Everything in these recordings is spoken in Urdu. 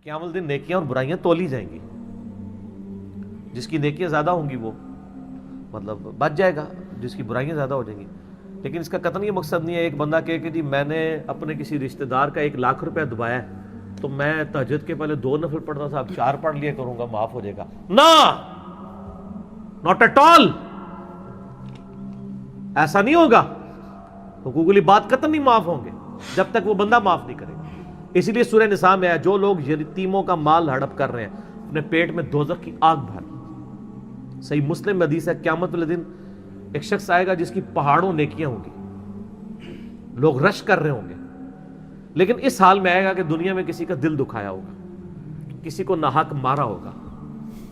قیامت دن نیکیاں اور برائیاں تولی جائیں گی. جس کی نیکیاں زیادہ ہوں گی وہ مطلب بچ جائے گا، جس کی برائیاں زیادہ ہو جائیں گی. لیکن اس کا قطعاً یہ مقصد نہیں ہے ایک بندہ کہے کہ جی میں نے اپنے کسی رشتہ دار کا 1,00,000 روپیہ دبایا ہے تو میں تہجد کے پہلے 2 نفل پڑھتا تھا اب 4 پڑھ لیا کروں گا معاف ہو جائے گا. نہ، ناٹ ایٹ آل، ایسا نہیں ہوگا. حقوق العباد قطعاً نہیں معاف ہوں گے جب تک وہ بندہ معاف نہیں کرے گا. اسی لیے سورہ نساء میں ہے جو لوگ یتیموں کا مال ہڑپ کر رہے ہیں اپنے پیٹ میں دوزخ کی آگ بھر. صحیح مسلم میں حدیث ہے قیامت والے دن ایک شخص آئے گا جس کی پہاڑوں نیکیاں ہوں گی، لوگ رش کر رہے ہوں گے، لیکن اس حال میں آئے گا کہ دنیا میں کسی کا دل دکھایا ہوگا، کسی کو ناحق مارا ہوگا،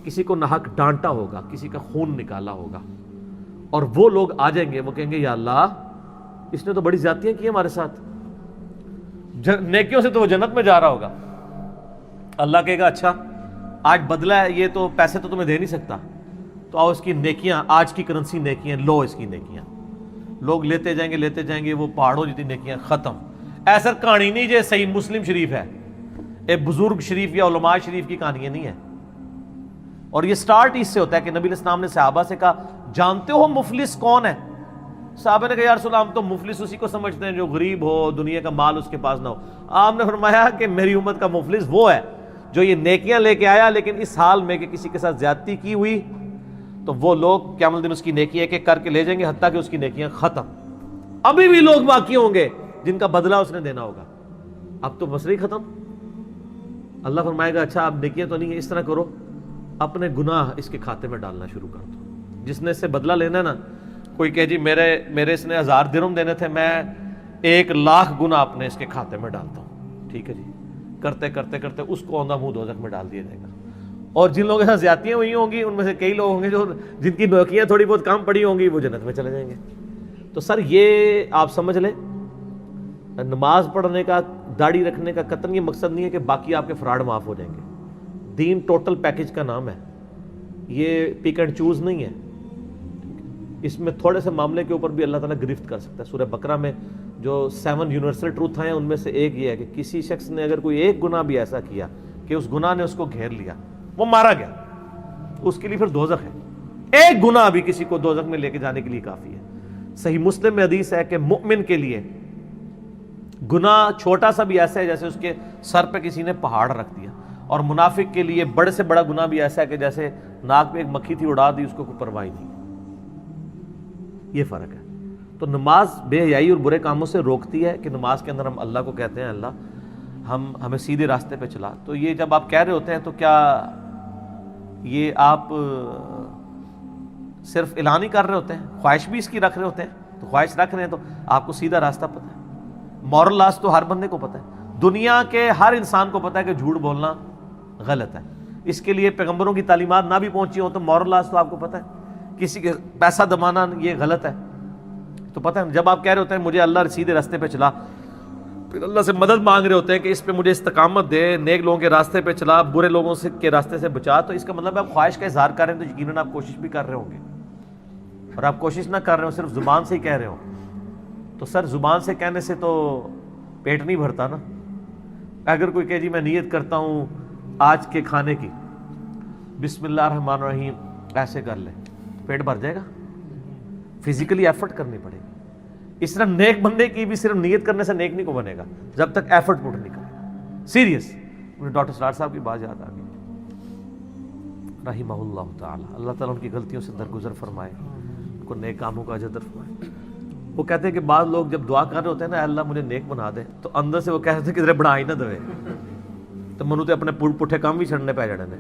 کسی کو ناحق ڈانٹا ہوگا، کسی کا خون نکالا ہوگا. اور وہ لوگ آ جائیں گے، وہ کہیں گے یا اللہ اس نے تو بڑی زیادتیاں کی ہمارے ساتھ، نیکیوں سے تو وہ جنت میں جا رہا ہوگا. اللہ کہے گا اچھا آج بدلہ ہے، یہ تو پیسے تو تمہیں دے نہیں سکتا، تو آؤ اس کی نیکیاں، آج کی کرنسی نیکیاں لو، اس کی نیکیاں. لوگ لیتے جائیں گے وہ پہاڑوں جتنی نیکیاں ختم. ایسا کہانی نہیں جو صحیح مسلم شریف ہے، ایک بزرگ شریف یا علماء شریف کی کہانی نہیں ہے. اور یہ سٹارٹ اس سے ہوتا ہے کہ نبی علیہ السلام نے صحابہ سے کہا جانتے ہو مفلس کون ہے؟ صحابہ نے کہا یا رسول اللہ ہم تو مفلس اسی کو سمجھتے ہیں جو غریب ہو، دنیا کا مال اس کے پاس نہ ہو. آپ نے فرمایا کہ میری امت کا مفلس وہ ہے جو یہ نیکیاں لے کے آیا لیکن اس حال میں کہ کسی کے ساتھ زیادتی کی ہوئی، تو وہ لوگ قیامت دن اس کی نیکی ایک ایک کر کے لے جائیں گے حتیٰ کہ اس کی نیکیاں ختم. ابھی بھی لوگ باقی ہوں گے جن کا بدلہ اس نے دینا ہوگا. اب تو مسئلہ ہی ختم. اللہ فرمائے گا اچھا اب نیکیاں تو نہیں ہے، اس طرح کرو اپنے گناہ اس کے کھاتے میں ڈالنا شروع کر دو. جس نے اس سے بدلہ لینا ہے نا، کوئی کہ جی میرے اس نے 1000 درہم دینے تھے، میں 1,00,000 گنا اپنے اس کے کھاتے میں ڈالتا ہوں. ٹھیک ہے جی، کرتے کرتے کرتے اس کو اوندھا منہ دوزخ میں ڈال دیا جائے گا. اور جن لوگوں کے ساتھ زیادتیاں ہوئی ہوں گی ان میں سے کئی لوگ ہوں گے جو جن کی نیکیاں تھوڑی بہت کم پڑی ہوں گی وہ جنت میں چلے جائیں گے. تو سر یہ آپ سمجھ لیں نماز پڑھنے کا، داڑھی رکھنے کا قطعاً یہ مقصد نہیں ہے کہ باقی آپ کے فراڈ معاف ہو جائیں گے. دین ٹوٹل پیکج کا نام ہے، یہ پک اینڈ چوز نہیں ہے. اس میں تھوڑے سے معاملے کے اوپر بھی اللہ تعالیٰ گرفت کر سکتا ہے. سورہ بقرہ میں جو 7 یونیورسل ٹروتھ ہیں ان میں سے ایک یہ ہے کہ کسی شخص نے اگر کوئی ایک گناہ بھی ایسا کیا کہ اس گناہ نے اس کو گھیر لیا، وہ مارا گیا، اس کے لیے پھر دوزخ ہے. ایک گناہ بھی کسی کو دوزخ میں لے کے جانے کے لیے کافی ہے. صحیح مسلم میں حدیث ہے کہ مؤمن کے لیے گناہ چھوٹا سا بھی ایسا ہے جیسے اس کے سر پہ کسی نے پہاڑ رکھ دیا، اور منافق کے لیے بڑے سے بڑا گناہ بھی ایسا ہے کہ جیسے ناک پہ ایک مکھی تھی اڑا دی، اس کو کوئی پرواہ نہیں. یہ فرق ہے. تو نماز بے حیائی اور برے کاموں سے روکتی ہے کہ نماز کے اندر ہم اللہ کو کہتے ہیں اللہ ہمیں سیدھے راستے پہ چلا. تو یہ جب آپ کہہ رہے ہوتے ہیں تو کیا یہ آپ صرف اعلان ہی کر رہے ہوتے ہیں، خواہش بھی اس کی رکھ رہے ہوتے ہیں؟ تو خواہش رکھ رہے ہیں تو آپ کو سیدھا راستہ پتہ ہے. مورل لاس تو ہر بندے کو پتہ ہے، دنیا کے ہر انسان کو پتہ ہے کہ جھوٹ بولنا غلط ہے. اس کے لیے پیغمبروں کی تعلیمات نہ بھی پہنچی ہوں تو مورل لاس تو آپ کو پتہ ہے. کسی کے پیسہ دبانا یہ غلط ہے تو پتہ ہے. جب آپ کہہ رہے ہوتے ہیں مجھے اللہ سیدھے راستے پہ چلا، پھر اللہ سے مدد مانگ رہے ہوتے ہیں کہ اس پہ مجھے استقامت دے، نیک لوگوں کے راستے پہ چلا، برے لوگوں کے راستے سے بچا، تو اس کا مطلب ہے آپ خواہش کا اظہار کر رہے ہیں تو یقیناً آپ کوشش بھی کر رہے ہوں گے. اور آپ کوشش نہ کر رہے ہو، صرف زبان سے ہی کہہ رہے ہو، تو سر زبان سے کہنے سے تو پیٹ نہیں بھرتا نا. اگر کوئی کہ جی میں نیت کرتا ہوں آج کے کھانے کی بسم اللہ الرحمن الرحیم ایسے کر لے، پیٹ بھر جائے گا؟ فزیکلی ایفرٹ کرنی پڑے گی. اس طرح نیک بندے کی بھی صرف نیت کرنے سے نیک نہیں کو بنے گا جب تک ایفرٹ پٹ نہیں کرے. سیریس. مجھے ڈاکٹر سرار صاحب کی بات یاد آ گئی رحمہ اللہ تعالی، اللہ تعالیٰ ان کی غلطیوں سے درگزر فرمائے، ان کو نیک کاموں کا اجر فرمائے. وہ کہتے ہیں کہ بعض لوگ جب دعا کر رہے ہوتے ہیں نا اللہ مجھے نیک بنا دے، تو اندر سے وہ کہتے ہیں کہ ذرا بڑھائی نہ دے تو منو تے اپنے پٹھے کام بھی چھڑنے پہ جڑے نے.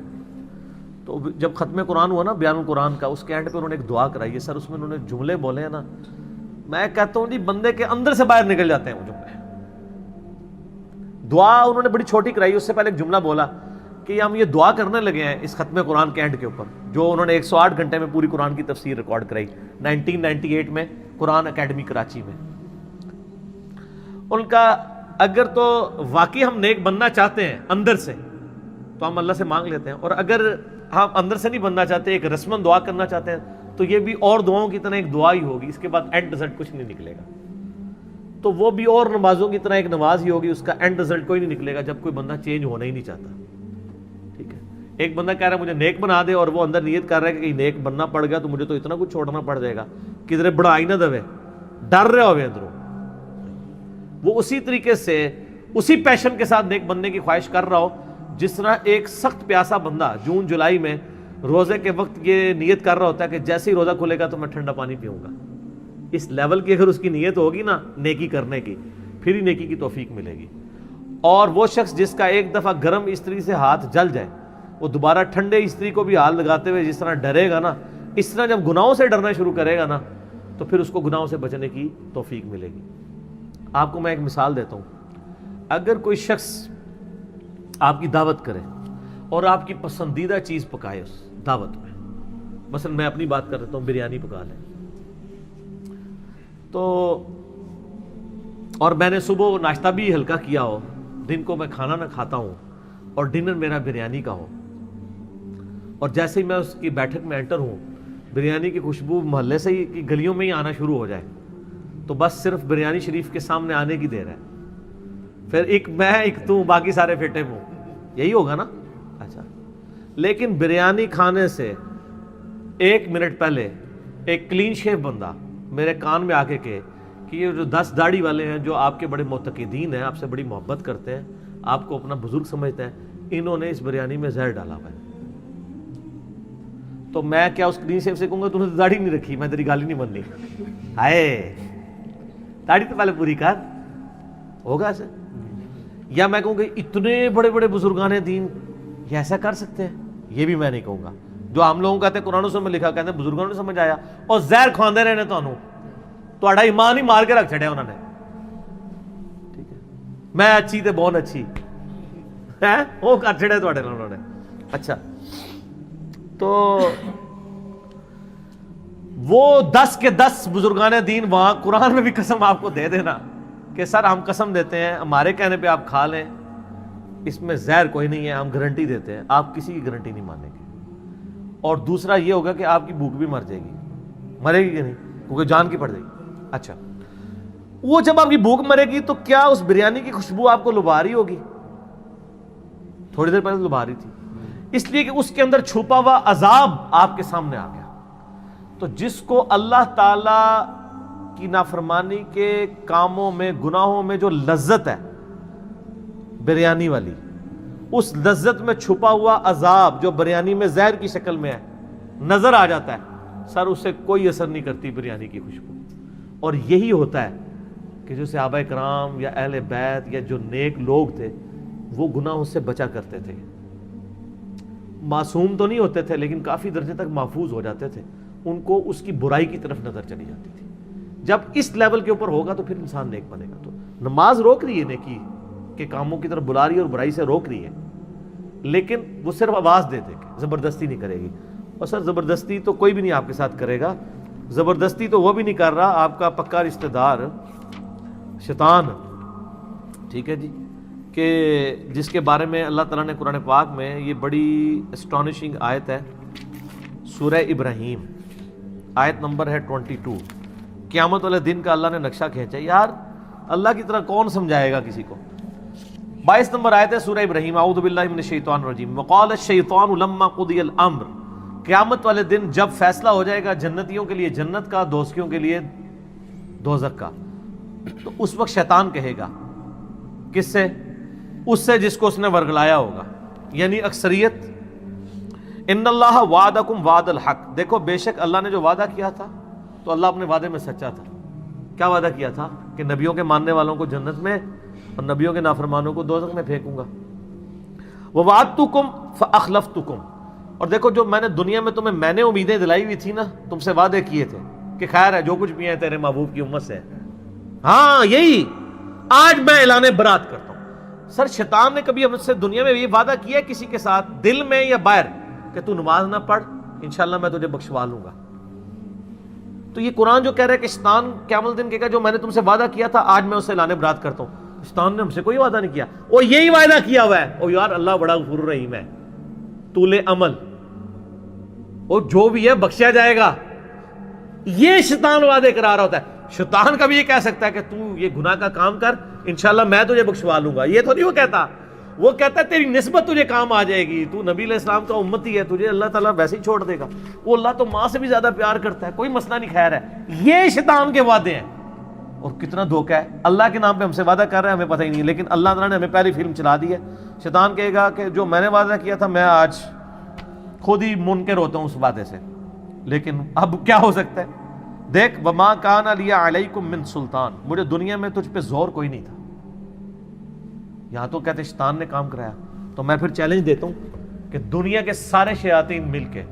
تو جب ختم قرآن ہوا نا بیان القرآن کا، اس کے اینڈ پہ انہوں نے ایک دعا کرائی ہے سر. اس میں انہوں نے جملے بولے ہیں نا، میں کہتا ہوں جی بندے کے اندر سے باہر نکل جاتے ہیں وہ جملے. دعا انہوں نے بڑی چھوٹی کرائی، اس سے پہلے ایک جملہ بولا کہ ہم یہ دعا کرنے لگے ہیں اس ختم قرآن کے اینڈ کے اوپر، جو انہوں نے 108 گھنٹے میں پوری قرآن کی تفسیر ریکارڈ کرائی 1998 میں قرآن اکیڈمی کراچی میں. ان کا اگر تو واقعی ہم نیک بننا چاہتے ہیں اندر سے تو ہم اللہ سے مانگ لیتے ہیں، اور اگر ہم اندر سے نہیں بننا چاہتے، ایک رسمن دعا کرنا چاہتے ہیں، تو یہ بھی اور دعاؤں کی طرح ایک دعا ہی ہوگی، اس کے بعد اینڈ رزلٹ کچھ نہیں نکلے گا. تو وہ بھی اور نمازوں کی طرح ایک نماز ہی ہوگی، اس کا اینڈ رزلٹ کوئی نہیں نکلے گا جب کوئی بندہ چینج ہونا ہی نہیں چاہتا. ٹھیک ہے. ایک بندہ کہہ رہا ہے مجھے نیک بنا دے اور وہ اندر نیت کر رہا ہے کہ کہیں نیک بننا پڑ گیا تو مجھے تو اتنا کچھ چھوڑنا پڑ جائے گا, کدھر بڑھائی نہ دوے, ڈر رہے ہوئے اندروں. وہ اسی طریقے سے اسی پیشن کے ساتھ نیک بننے کی خواہش کر رہا ہو جس طرح ایک سخت پیاسا بندہ جون جولائی میں روزے کے وقت یہ نیت کر رہا ہوتا ہے کہ جیسے ہی روزہ کھلے گا تو میں ٹھنڈا پانی پیوں گا. اس لیول کی اگر اس کی نیت ہوگی نا نیکی کرنے کی, پھر ہی نیکی کی توفیق ملے گی. اور وہ شخص جس کا ایک دفعہ گرم استری سے ہاتھ جل جائے, وہ دوبارہ ٹھنڈے استری کو بھی ہاتھ لگاتے ہوئے جس طرح ڈرے گا نا, اس طرح جب گناہوں سے ڈرنا شروع کرے گا نا تو پھر اس کو گناہوں سے بچنے کی توفیق ملے گی. آپ کو میں ایک مثال دیتا ہوں. اگر کوئی شخص آپ کی دعوت کرے اور آپ کی پسندیدہ چیز پکائے اس دعوت میں, مثلا میں اپنی بات کر رہتا ہوں, بریانی پکا لیں تو, اور میں نے صبح ناشتہ بھی ہلکا کیا ہو, دن کو میں کھانا نہ کھاتا ہوں اور ڈنر میرا بریانی کا ہو, اور جیسے ہی میں اس کی بیٹھک میں انٹر ہوں بریانی کی خوشبو محلے سے ہی گلیوں میں ہی آنا شروع ہو جائے تو بس صرف بریانی شریف کے سامنے آنے کی دیر ہے, پھر ایک میں ایک تو باقی سارے پھیٹے منہ, یہی ہوگا نا. اچھا, لیکن بریانی کھانے سے 1 منٹ پہلے ایک کلین شیف بندہ میرے کان میں آ کے کہ یہ جو 10 داڑھی والے ہیں جو آپ کے بڑے معتقدین ہیں, آپ سے بڑی محبت کرتے ہیں, آپ کو اپنا بزرگ سمجھتے ہیں, انہوں نے اس بریانی میں زہر ڈالا ہوا ہے. تو میں کیا اس کلین شیف سے کہوں گا تم نے داڑھی نہیں رکھی, میں تیری گالی نہیں بننی, ہائے داڑھی تو پہلے پوری کر, ہوگا ایسے؟ یا میں کہوں گا اتنے بڑے بڑے بزرگان دین یہ ایسا کر سکتے ہیں, یہ بھی میں نہیں کہوں گا. جو ہم لوگوں کہتے ہیں قرآن و سنت میں لکھا, کہتے ہیں بزرگوں نے سمجھ آیا, اور زہر کھواندے رہے تانوں, تہاڈا ایمان ہی مار کے رکھ چھڑیا انہوں نے. ٹھیک ہے, میں اچھی تے بہت اچھی ہے وہ کر چھڑے تہاڈے نال انہوں نے. اچھا, تو وہ 10 کے 10 بزرگان دین وہاں قرآن میں بھی قسم آپ کو دے دینا کہ سر ہم قسم دیتے ہیں, ہمارے کہنے پہ آپ کھا لیں, اس میں زہر کوئی نہیں ہے, ہم گارنٹی دیتے ہیں, آپ کسی کی گارنٹی نہیں مانیں گے. اور دوسرا یہ ہوگا کہ آپ کی بھوک بھی مر جائے گی, مرے گی کہ نہیں, کیونکہ جان کی پڑ جائے گی. اچھا, وہ جب آپ کی بھوک مرے گی تو کیا اس بریانی کی خوشبو آپ کو لبھا رہی ہوگی؟ تھوڑی دیر پہلے لبھا رہی تھی, اس لیے کہ اس کے اندر چھپا ہوا عذاب آپ کے سامنے آ گیا. تو جس کو اللہ تعالی کی نافرمانی کے کاموں میں, گناہوں میں جو لذت ہے بریانی والی, اس لذت میں چھپا ہوا عذاب جو بریانی میں زہر کی شکل میں ہے نظر آ جاتا ہے, سر اس سے کوئی اثر نہیں کرتی بریانی کی خوشبو. اور یہی ہوتا ہے کہ جو صحابہ کرام یا اہل بیت یا جو نیک لوگ تھے وہ گناہوں سے بچا کرتے تھے. معصوم تو نہیں ہوتے تھے لیکن کافی درجے تک محفوظ ہو جاتے تھے, ان کو اس کی برائی کی طرف نظر چلی جاتی تھی. جب اس لیول کے اوپر ہوگا تو پھر انسان نیک بنے گا. تو نماز روک رہی ہے نیکی کے کاموں کی طرف بلا رہی ہے اور برائی سے روک رہی ہے, لیکن وہ صرف آواز دے دے کے, زبردستی نہیں کرے گی. اور سر زبردستی تو کوئی بھی نہیں آپ کے ساتھ کرے گا, زبردستی تو وہ بھی نہیں کر رہا, آپ کا پکا رشتہ دار شیطان. ٹھیک ہے جی, کہ جس کے بارے میں اللہ تعالیٰ نے قرآن پاک میں یہ بڑی اسٹانشنگ آیت ہے, سورہ ابراہیم آیت نمبر ہے 22. قیامت والے دن کا اللہ نے نقشہ کھینچا. یار اللہ کی طرح کون سمجھائے گا کسی کو. 22 نمبر آیت ہے سورہ ابراہیم, اعوذ باللہ من الشیطان الرجیم, وقال الشیطان لما قضی الامر. قیامت والے دن جب فیصلہ ہو جائے گا جنتیوں کے لیے جنت کا, دوزخیوں کے لیے دوزخ کا, تو اس وقت شیطان کہے گا کس سے؟ اس سے جس کو اس نے ورگلایا ہوگا, یعنی اکثریت. ان اللہ وعدکم وعد الحق, دیکھو بے شک اللہ نے جو وعدہ کیا تھا تو اللہ اپنے وعدے میں سچا تھا. کیا وعدہ کیا تھا؟ کہ نبیوں کے ماننے والوں کو جنت میں اور نبیوں کے نافرمانوں کو دوزخ میں پھینکوں گا. ووعدتکم فاخلفتکم, اور دیکھو جو میں نے دنیا میں تمہیں میں نے امیدیں دلائی ہوئی تھی نا, تم سے وعدے کیے تھے کہ خیر ہے جو کچھ بھی ہے تیرے محبوب کی امت سے, ہاں یہی آج میں اعلان برات کرتا ہوں. سر شیطان نے کبھی ہم سے دنیا میں یہ وعدہ کیا کسی کے ساتھ, دل میں یا باہر, کہ تو نماز نہ پڑھ انشاءاللہ میں تجھے بخشوا لوں گا؟ تو یہ قرآن جو کہہ رہا ہے کہ شیطان قیامت دن کہے گا جو میں نے تم سے وعدہ کیا تھا آج میں اسے اعلان برات کرتا ہوں. شیطان نے ہم سے کوئی وعدہ نہیں کیا, وہ یہی وعدہ کیا ہوا ہے, او یار اللہ بڑا غفور رحیم ہے, طول عمل, وہ جو بھی ہے بخشا جائے گا. یہ شیطان وعدے کرا رہا ہوتا ہے. شیطان کا بھی یہ کہہ سکتا ہے کہ تو یہ گناہ کا کام کر انشاءاللہ میں تجھے بخشوا لوں گا, یہ تو نہیں وہ کہتا. وہ کہتا ہے تیری نسبت تجھے کام آ جائے گی، تو نبی علیہ السلام کا امتی ہے، تجھے اللہ تعالیٰ ویسے ہی چھوڑ دے گا، وہ اللہ تو ماں سے بھی زیادہ پیار کرتا ہے، کوئی مسئلہ نہیں، خیر ہے۔ یہ شیطان کے وعدے ہیں، اور کتنا دھوکہ ہے، اللہ کے نام پہ ہم سے وعدہ کر رہے ہیں ہمیں پتہ ہی نہیں، لیکن اللہ تعالیٰ نے ہمیں پہلی فلم چلا دی ہے۔ شیطان کہے گا کہ جو میں نے وعدہ کیا تھا میں آج خود ہی منکر ہوتا ہوں اس وعدے سے، لیکن اب کیا ہو سکتا ہے؟ دیکھ وما کان علی علیکم من سلطان، مجھے دنیا میں تجھ پہ زور کوئی نہیں تھا، یہاں تو کہتے شیطان نے کام کرایا۔ تو میں پھر چیلنج دیتا ہوں کہ دنیا کے سارے شیاطین مل کے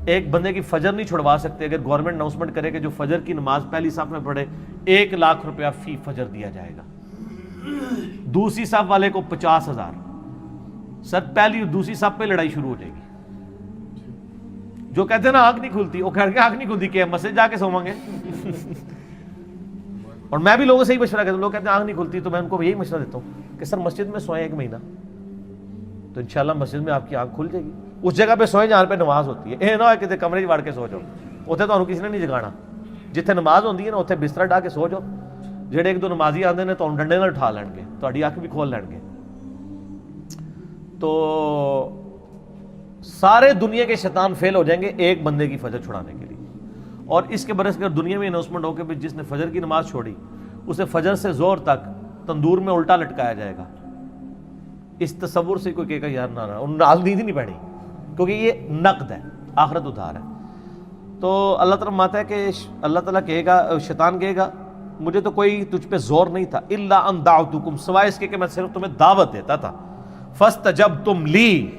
ایک بندے کی فجر نہیں چھڑوا سکتے۔ اگر گورنمنٹ اناؤنسمنٹ کرے کہ جو فجر کی نماز پہلی صف میں پڑھے 1 لاکھ روپیہ فی فجر دیا جائے گا، دوسری صف والے کو 50,000، سر پہلی دوسری صف پہ لڑائی شروع ہو جائے گی۔ جو کہتے ہیں نا آنکھ نہیں کھلتی، وہ کہہ کے آنکھ نہیں کھلتی کہ مسجد جا کے سوئیں گے۔ اور میں بھی لوگوں سے ہی مشورہ کرتا ہوں، لوگ کہتے ہیں آنکھ نہیں کھلتی، تو میں ان کو یہی مشورہ دیتا ہوں کہ سر مسجد میں سوئیں 1 مہینہ، تو انشاءاللہ مسجد میں آپ کی آنکھ کھل جائے گی۔ اس جگہ پہ سوئیں جہاں پہ نماز ہوتی ہے، اے نہ کہ کمرے وڑ کے سو جاؤ، اتنے تو کسی نے نہیں جگانا، جتنے نماز ہوتی ہے نا اتنے بستر ڈا کے سو جاؤ، جہے 1-2 نمازی آتے ہیں تو ڈنڈے نال اٹھا لین گے، تہاڈی اکھ بھی کھول لین گے۔ تو سارے دنیا کے شیطان فیل ہو جائیں گے ایک بندے کی فجر چھڑانے کے لیے۔ اور اس کے برعکس اگر دنیا میں اناؤنسمنٹ ہو کہ جس نے فجر کی نماز چھوڑی اسے فجر سے زور تک تندور میں الٹا لٹکایا جائے گا، اس تصور سے کوئی کہے گا یار نہ نال نیند نہیں پڑی، کیونکہ یہ نقد ہے، آخرت ادھار ہے۔ تو اللہ تعالیٰ ماتا ہے کہ اللہ تعالیٰ کہے گا، شیطان کہے گا مجھے تو کوئی تجھ پہ زور نہیں تھا، الا ان دعوتکم، سوائے اس کے کہ میں صرف تمہیں دعوت دیتا تھا، فاستجبتم لی،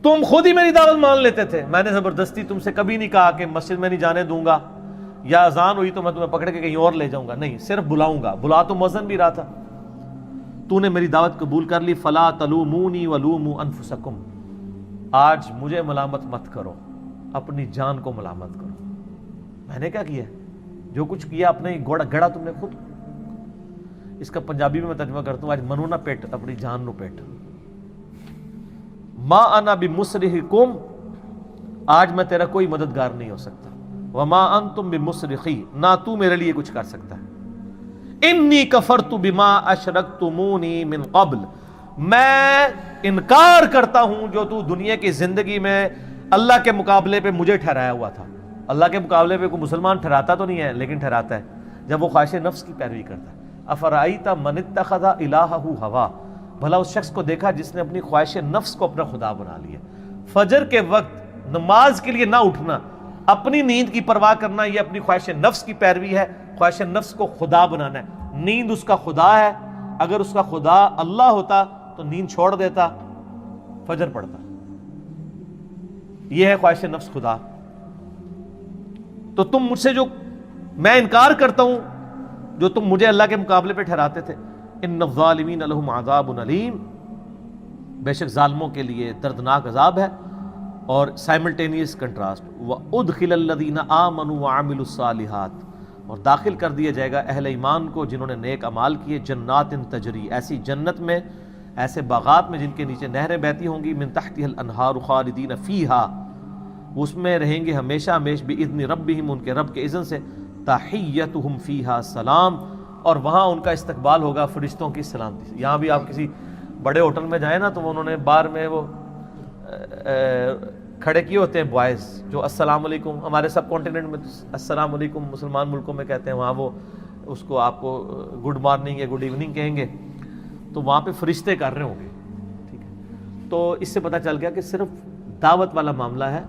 تم خود ہی میری دعوت مان لیتے تھے، میں نے زبردستی تم سے کبھی نہیں کہا کہ مسجد میں نہیں جانے دوں گا، یا اذان ہوئی تو میں تمہیں پکڑ کے کہیں اور لے جاؤں گا، نہیں، صرف بلاؤں گا، بلا تو مؤذن بھی رہا تھا، تو نے میری دعوت قبول کر لی، فلا تلومونی ولوموا انفسکم، آج مجھے ملامت مت کرو، اپنی جان کو ملامت کرو، میں نے کیا کیا ہے؟ جو کچھ کیا اپنے گڑا تم نے خود۔ اس کا پنجابی میں ترجمہ کرتا ہوں، آج منو نہ پیٹ، اپنی جان نو پیٹ، ما انا بمصرخکم، آج میں تیرا کوئی مددگار نہیں ہو سکتا، وما انتم بمصرخی، نہ تو میرے لیے کچھ کر سکتا ہے، انی کفرت بما اشرکتمونی من قبل، میں انکار کرتا ہوں جو تو دنیا کی زندگی میں اللہ کے مقابلے پہ مجھے ٹھہرایا ہوا تھا۔ اللہ کے مقابلے پہ کوئی مسلمان ٹھہراتا تو نہیں ہے، لیکن ٹھہراتا ہے جب وہ خواہش نفس کی پیروی کرتا ہے۔ افرأیت من اتخذ الہہ ہوا، بھلا اس شخص کو دیکھا جس نے اپنی خواہش نفس کو اپنا خدا بنا لیا۔ فجر کے وقت نماز کے لیے نہ اٹھنا، اپنی نیند کی پرواہ کرنا، یہ اپنی خواہش نفس کی پیروی ہے، خواہش نفس کو خدا بنانا ہے۔ نیند اس کا خدا ہے، اگر اس کا خدا اللہ ہوتا تو نیند چھوڑ دیتا، فجر پڑتا۔ یہ ہے خواہش نفس خدا۔ تو تم مجھ سے جو میں انکار کرتا ہوں جو تم مجھے اللہ کے مقابلے پہ ٹھہراتے تھے، ان الظالمین لہم عذاب علیم، بے شک ظالموں کے لیے دردناک عذاب ہے۔ اور سائملٹینیس کنٹراسٹ، وَأُدْخِلَ الَّذِينَ آمَنُوا وَعَمِلُوا الصَّالِحَاتِ، اور داخل کر دیا جائے گا اہل ایمان کو جنہوں نے نیک اعمال کیے، جنات تجری، ایسی جنت میں، ایسے باغات میں جن کے نیچے نہریں بہتی ہوں گی، من تحتها الانہار خالدین فیہا، اس میں رہیں گے ہمیشہ ہمیش، بإذن ربہم، ان کے رب کے اذن سے، تحیتہم فیہا سلام، اور وہاں ان کا استقبال ہوگا فرشتوں کی سلامتی سے۔ یہاں بھی آپ کسی بڑے ہوٹل میں جائیں نا تو انہوں نے بار میں وہ کھڑے کیے ہوتے ہیں بوائز جو السلام علیکم، ہمارے سب کانٹیننٹ میں السلام علیکم مسلمان ملکوں میں کہتے ہیں، وہاں وہ اس کو آپ کو گڈ مارننگ یا گڈ ایوننگ کہیں گے، تو وہاں پہ فرشتے کر رہے ہوں گے، ٹھیک ہے۔ تو اس سے پتہ چل گیا کہ صرف دعوت والا معاملہ ہے،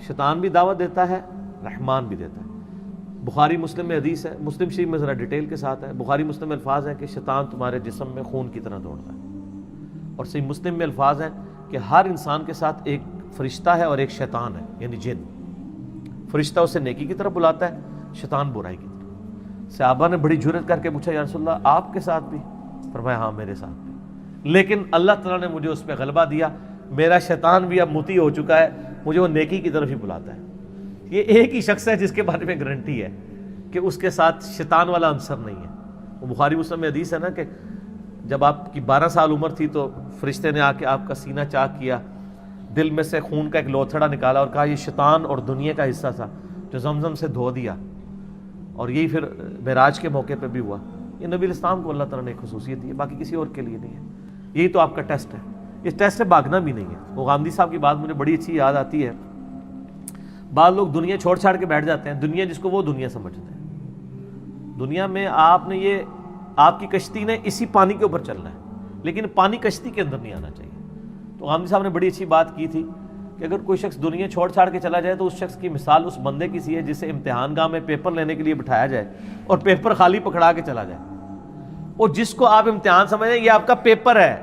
شیطان بھی دعوت دیتا ہے، رحمان بھی دیتا ہے۔ بخاری مسلم میں حدیث ہے، مسلم شریف میں ذرا ڈیٹیل کے ساتھ ہے، بخاری مسلم میں الفاظ ہیں کہ شیطان تمہارے جسم میں خون کی طرح دوڑتا ہے، اور صحیح مسلم میں الفاظ ہیں کہ ہر انسان کے ساتھ ایک فرشتہ ہے اور ایک شیطان ہے، یعنی جن۔ فرشتہ اسے نیکی کی طرف بلاتا ہے، شیطان برائی کی طرف۔ صحابہ نے بڑی جرأت کر کے پوچھا یا رسول اللہ آپ کے ساتھ بھی؟ فرمایا ہاں میرے ساتھ بھی، لیکن اللہ تعالیٰ نے مجھے اس پہ غلبہ دیا، میرا شیطان بھی اب مطیع ہو چکا ہے، مجھے وہ نیکی کی طرف ہی بلاتا ہے۔ یہ ایک ہی شخص ہے جس کے بارے میں گارنٹی ہے کہ اس کے ساتھ شیطان والا عنصر نہیں ہے۔ وہ بخاری مسلم میں حدیث ہے نا کہ جب آپ کی 12 سال عمر تھی تو فرشتے نے آ کے آپ کا سینہ چاک کیا، دل میں سے خون کا ایک لوتھڑا نکالا اور کہا یہ شیطان اور دنیا کا حصہ تھا جو زمزم سے دھو دیا، اور یہی پھر معراج کے موقع پہ بھی ہوا۔ یہ نبی الاسلام کو اللہ تعالیٰ نے ایک خصوصیت دی ہے، باقی کسی اور کے لیے نہیں ہے۔ یہی تو آپ کا ٹیسٹ ہے. اس ٹیسٹ سے بھاگنا بھی نہیں ہے. وہ غامدی صاحب کی بات مجھے بڑی اچھی یاد آتی ہے. بعض لوگ دنیا چھوڑ چھاڑ کے بیٹھ جاتے ہیں, دنیا جس کو وہ دنیا سمجھتے ہیں. دنیا میں آپ نے یہ, آپ کی کشتی نے اسی پانی کے اوپر چلنا ہے, لیکن پانی کشتی کے اندر نہیں آنا چاہیے. تو غامدی صاحب نے بڑی اچھی بات کی تھی کہ اگر کوئی شخص دنیا چھوڑ چھاڑ کے چلا جائے تو اس شخص کی مثال اس بندے کی سی ہے جسے امتحان گاہ میں پیپر لینے کے لیے بٹھایا جائے اور پیپر خالی پکڑا کے چلا جائے. اور جس کو آپ امتحان سمجھیں یہ آپ کا پیپر ہے,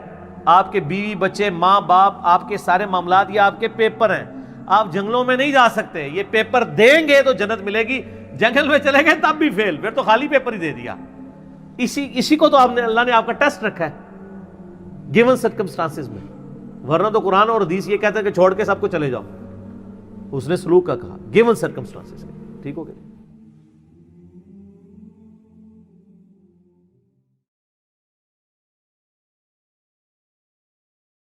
آپ کے بیوی بچے ماں باپ آپ کے سارے معاملات یہ آپ کے پیپر ہیں. آپ جنگلوں میں نہیں جا سکتے, یہ پیپر دیں گے تو جنت ملے گی, جنگل میں چلے گئے تب بھی فیل, پھر تو خالی پیپر ہی دے دیا. اسی کو تو آپ نے, اللہ نے آپ کا ٹیسٹ رکھا ہے گیون سرکمسٹانسز میں. ورنہ تو قرآن اور حدیث یہ کہتا ہے کہ چھوڑ کے سب کو چلے جاؤ. اس نے سلوک کا کہا گیون سرکمسٹانسز. ٹھیک ہو گیا.